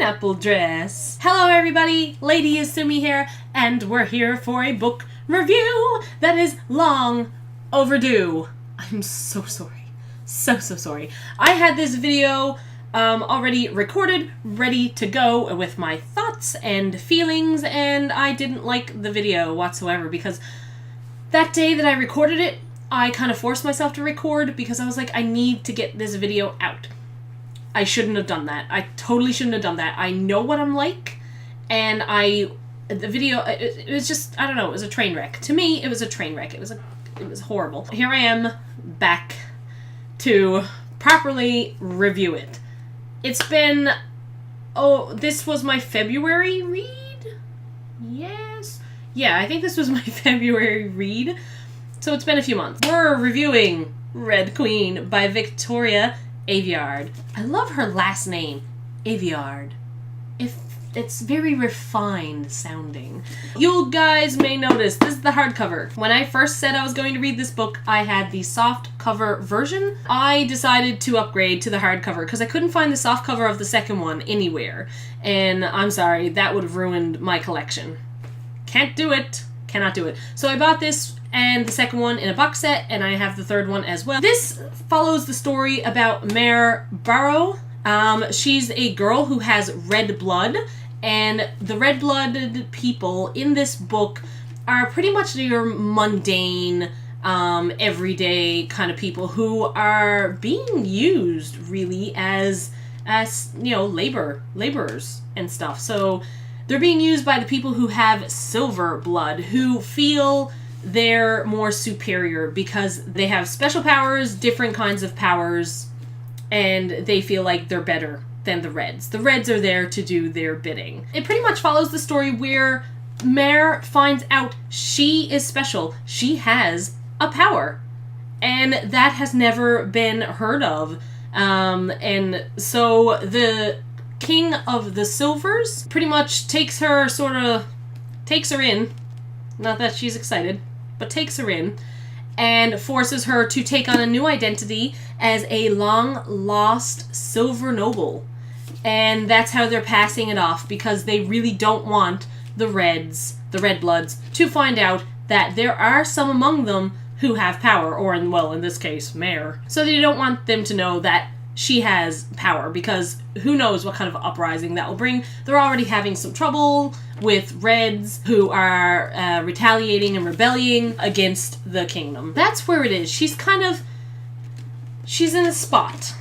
pineapple dress. Hello everybody, Lady Asumi here, and we're here for a book review that is long overdue. I'm so sorry. So sorry. I had this video already recorded, ready to go with my thoughts and feelings, and I didn't like the video whatsoever because that day that I recorded it, I kind of forced myself to record because I was like, I need to get this video out. I shouldn't have done that. I totally shouldn't have done that. I know what I'm like, and the video, it was just, I don't know, it was a train wreck. To me, it was a train wreck. It was horrible. Here I am, back to properly review it. It's been, this was my February read? Yes. Yeah, I think this was my February read. So it's been a few months. We're reviewing Red Queen by Victoria Aveyard. I love her last name, Aveyard. It's very refined sounding. You guys may notice, this is the hardcover. When I first said I was going to read this book, I had the soft cover version. I decided to upgrade to the hardcover because I couldn't find the soft cover of the second one anywhere. And I'm sorry, that would have ruined my collection. Can't do it. Cannot do it. So I bought this and the second one in a box set, and I have the third one as well. This follows the story about Mare Barrow. She's a girl who has red blood, and the red-blooded people in this book are pretty much your mundane, everyday kind of people who are being used really as you know, laborers and stuff. So they're being used by the people who have silver blood, who feel they're more superior because they have special powers, different kinds of powers, and they feel like they're better than the Reds. The Reds are there to do their bidding. It pretty much follows the story where Mare finds out she is special. She has a power, and that has never been heard of. And so the King of the Silvers pretty much takes her in, not that she's excited, but takes her in and forces her to take on a new identity as a long-lost silver noble. And that's how they're passing it off, because they really don't want the red bloods, to find out that there are some among them who have power, or in this case, Mare. So they don't want them to know that she has power, because who knows what kind of uprising that will bring. They're already having some trouble with Reds who are retaliating and rebelling against the kingdom. That's where it is. She's in a spot.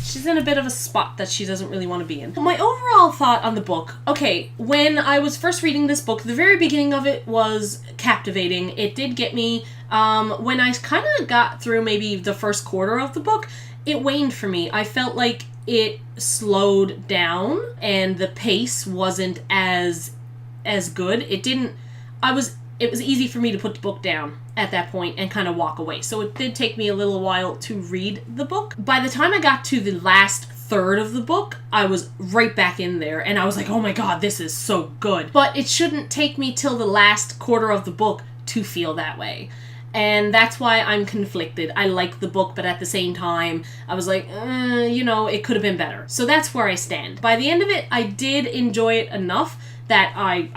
She's in a bit of a spot that she doesn't really want to be in. My overall thought on the book, okay, when I was first reading this book, the very beginning of it was captivating. It did get me. When I kind of got through maybe the first quarter of the book, it waned for me. I felt like it slowed down and the pace wasn't as good. It was easy for me to put the book down at that point and kind of walk away. So it did take me a little while to read the book. By the time I got to the last third of the book, I was right back in there and I was like, oh my god, this is so good. But it shouldn't take me till the last quarter of the book to feel that way. And that's why I'm conflicted. I like the book, but at the same time, I was like, you know, it could have been better. So that's where I stand. By the end of it, I did enjoy it enough that I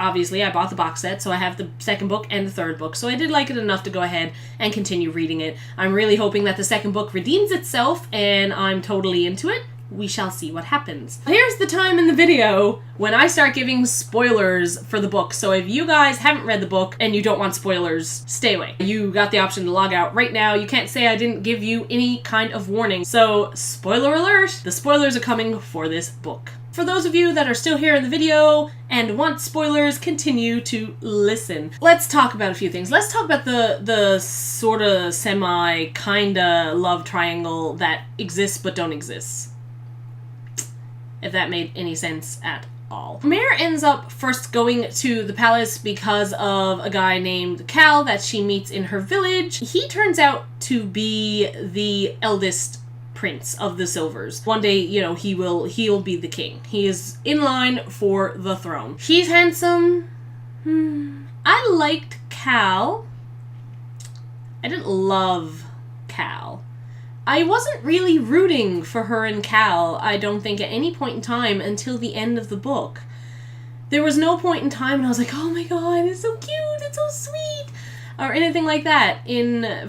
bought the box set, so I have the second book and the third book. So I did like it enough to go ahead and continue reading it. I'm really hoping that the second book redeems itself, and I'm totally into it. We shall see what happens. Here's the time in the video when I start giving spoilers for the book. So if you guys haven't read the book and you don't want spoilers, stay away. You got the option to log out right now. You can't say I didn't give you any kind of warning. So spoiler alert, the spoilers are coming for this book. For those of you that are still here in the video and want spoilers, continue to listen. Let's talk about a few things. Let's talk about the sort of semi-kinda love triangle that exists but don't exist. If that made any sense at all. Mare ends up first going to the palace because of a guy named Cal that she meets in her village. He turns out to be the eldest prince of the Silvers. One day, you know, he'll be the king. He is in line for the throne. He's handsome. I liked Cal. I didn't love Cal. I wasn't really rooting for her and Cal, I don't think, at any point in time until the end of the book. There was no point in time when I was like, oh my god, it's so cute, it's so sweet, or anything like that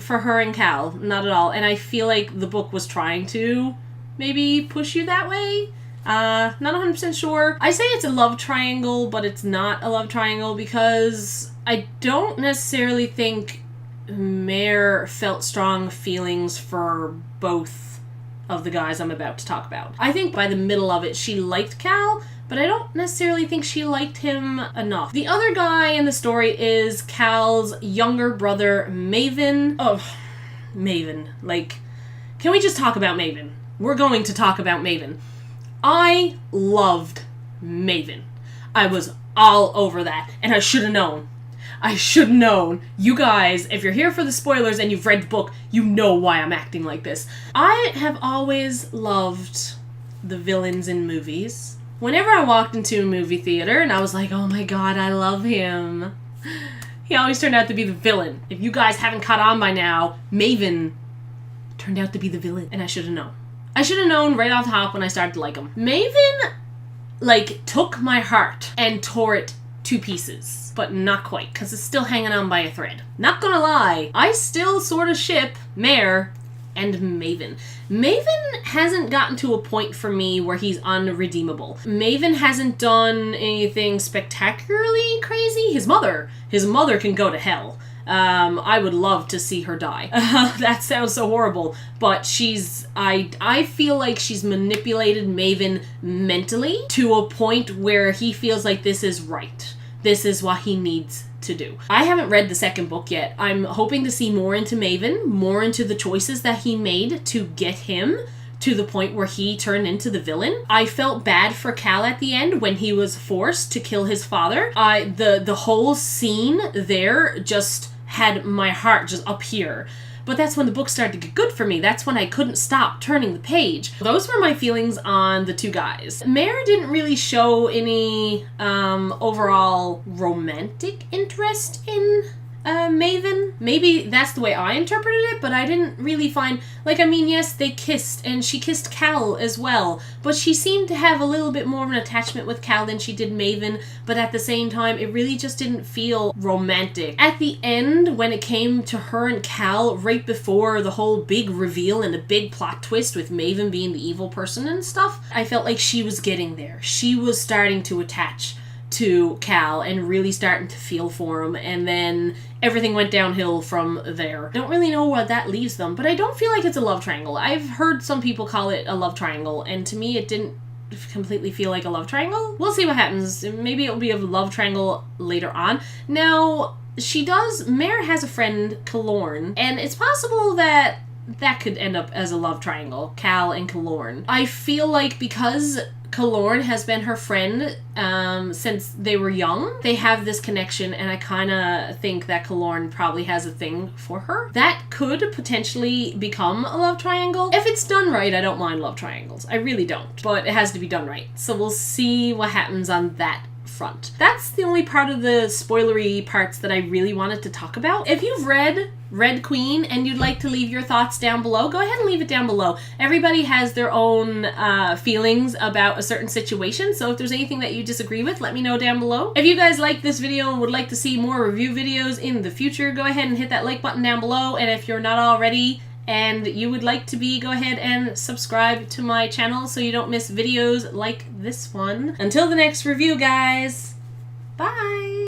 for her and Cal. Not at all. And I feel like the book was trying to maybe push you that way. Not 100% sure. I say it's a love triangle, but it's not a love triangle because I don't necessarily think Mare felt strong feelings for both of the guys I'm about to talk about. I think by the middle of it, she liked Cal, but I don't necessarily think she liked him enough. The other guy in the story is Cal's younger brother, Maven. Oh, Maven. Like, can we just talk about Maven? We're going to talk about Maven. I loved Maven. I was all over that, and I should have known. I should have known. You guys, if you're here for the spoilers and you've read the book, you know why I'm acting like this. I have always loved the villains in movies. Whenever I walked into a movie theater and I was like, oh my god, I love him, he always turned out to be the villain. If you guys haven't caught on by now, Maven turned out to be the villain, and I should have known. I should have known right off the hop when I started to like him. Maven, like, took my heart and tore it to pieces. But not quite, because it's still hanging on by a thread. Not gonna lie, I still sort of ship Mare and Maven. Maven hasn't gotten to a point for me where he's unredeemable. Maven hasn't done anything spectacularly crazy. His mother can go to hell. I would love to see her die. That sounds so horrible, but I feel like she's manipulated Maven mentally to a point where he feels like this is right. This is what he needs to do. I haven't read the second book yet. I'm hoping to see more into Maven, more into the choices that he made to get him to the point where he turned into the villain. I felt bad for Cal at the end when he was forced to kill his father. The whole scene there just had my heart just up here. But that's when the book started to get good for me. That's when I couldn't stop turning the page. Those were my feelings on the two guys. Mare didn't really show any overall romantic interest in Maven. Maybe that's the way I interpreted it, but I didn't really find, like, I mean, yes, they kissed, and she kissed Cal as well, but she seemed to have a little bit more of an attachment with Cal than she did Maven, but at the same time, it really just didn't feel romantic. At the end, when it came to her and Cal, right before the whole big reveal and the big plot twist with Maven being the evil person and stuff, I felt like she was getting there. She was starting to attach to Cal and really starting to feel for him, and then everything went downhill from there. Don't really know where that leaves them, but I don't feel like it's a love triangle. I've heard some people call it a love triangle, and to me it didn't completely feel like a love triangle. We'll see what happens. Maybe it'll be a love triangle later on. Now, Mare has a friend, Kalorn, and it's possible that could end up as a love triangle, Cal and Kalorn. I feel like because Kalorn has been her friend since they were young, they have this connection, and I kind of think that Kalorn probably has a thing for her. That could potentially become a love triangle. If it's done right, I don't mind love triangles. I really don't. But it has to be done right. So we'll see what happens on that front. That's the only part of the spoilery parts that I really wanted to talk about. If you've read Red Queen and you'd like to leave your thoughts down below, go ahead and leave it down below. Everybody has their own feelings about a certain situation, so if there's anything that you disagree with, let me know down below. If you guys like this video and would like to see more review videos in the future, go ahead and hit that like button down below, and if you're not already and you would like to be, go ahead and subscribe to my channel so you don't miss videos like this one. Until the next review, guys, bye!